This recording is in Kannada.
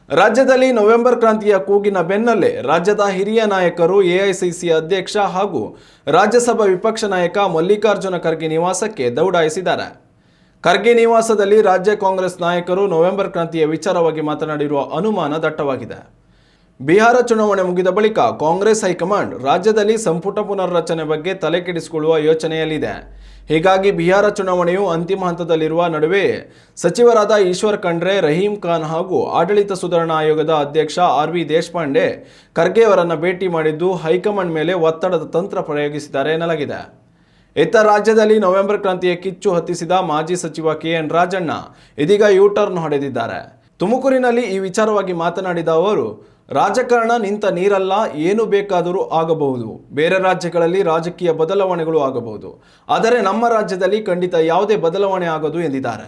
ರಾಜ್ಯದಲ್ಲಿ ನವೆಂಬರ್ ಕ್ರಾಂತಿಯ ಕೂಗಿನ ಬೆನ್ನಲ್ಲೇ ರಾಜ್ಯದ ಹಿರಿಯ ನಾಯಕರು ಎಐಸಿಸಿ ಅಧ್ಯಕ್ಷ ಹಾಗೂ ರಾಜ್ಯಸಭಾ ವಿಪಕ್ಷ ನಾಯಕ ಮಲ್ಲಿಕಾರ್ಜುನ ಖರ್ಗೆ ನಿವಾಸಕ್ಕೆ ದೌಡಾಯಿಸಿದ್ದಾರೆ. ಖರ್ಗೆ ನಿವಾಸದಲ್ಲಿ ರಾಜ್ಯ ಕಾಂಗ್ರೆಸ್ ನಾಯಕರು ನವೆಂಬರ್ ಕ್ರಾಂತಿಯ ವಿಚಾರವಾಗಿ ಮಾತನಾಡಿರುವ ಅನುಮಾನ ದಟ್ಟವಾಗಿದೆ. ಬಿಹಾರ ಚುನಾವಣೆ ಮುಗಿದ ಬಳಿಕ ಕಾಂಗ್ರೆಸ್ ಹೈಕಮಾಂಡ್ ರಾಜ್ಯದಲ್ಲಿ ಸಂಪುಟ ಪುನರ್ರಚನೆ ಬಗ್ಗೆ ತಲೆಕೆಡಿಸಿಕೊಳ್ಳುವ ಯೋಚನೆಯಲ್ಲಿದೆ. ಹೀಗಾಗಿ ಬಿಹಾರ ಚುನಾವಣೆಯು ಅಂತಿಮ ಹಂತದಲ್ಲಿರುವ ನಡುವೆ ಸಚಿವರಾದ ಈಶ್ವರ್ ಖಂಡ್ರೆ, ರಹೀಂ ಖಾನ್ ಹಾಗೂ ಆಡಳಿತ ಸುಧಾರಣಾ ಆಯೋಗದ ಅಧ್ಯಕ್ಷ ಆರ್.ವಿ. ದೇಶಪಾಂಡೆ ಖರ್ಗೆ ಅವರನ್ನು ಭೇಟಿ ಮಾಡಿದ್ದು ಹೈಕಮಾಂಡ್ ಮೇಲೆ ಒತ್ತಡದ ತಂತ್ರ ಪ್ರಯೋಗಿಸಿದ್ದಾರೆ ಎನ್ನಲಾಗಿದೆ. ಇತ್ತ ರಾಜ್ಯದಲ್ಲಿ ನವೆಂಬರ್ ಕ್ರಾಂತಿಯ ಕಿಚ್ಚು ಹತ್ತಿಸಿದ ಮಾಜಿ ಸಚಿವ ಕೆ.ಎನ್. ರಾಜಣ್ಣ ಇದೀಗ ಯೂ-ಟರ್ನ್ ಹೊಡೆದಿದ್ದಾರೆ. ತುಮಕೂರಿನಲ್ಲಿ ಈ ವಿಚಾರವಾಗಿ ಮಾತನಾಡಿದ ಅವರು, ರಾಜಕಾರಣ ನಿಂತ ನೀರಲ್ಲ, ಏನು ಬೇಕಾದರೂ ಆಗಬಹುದು. ಬೇರೆ ರಾಜ್ಯಗಳಲ್ಲಿ ರಾಜಕೀಯ ಬದಲಾವಣೆಗಳು ಆಗಬಹುದು, ಆದರೆ ನಮ್ಮ ರಾಜ್ಯದಲ್ಲಿ ಖಂಡಿತ ಯಾವುದೇ ಬದಲಾವಣೆ ಆಗದು ಎಂದಿದ್ದಾರೆ.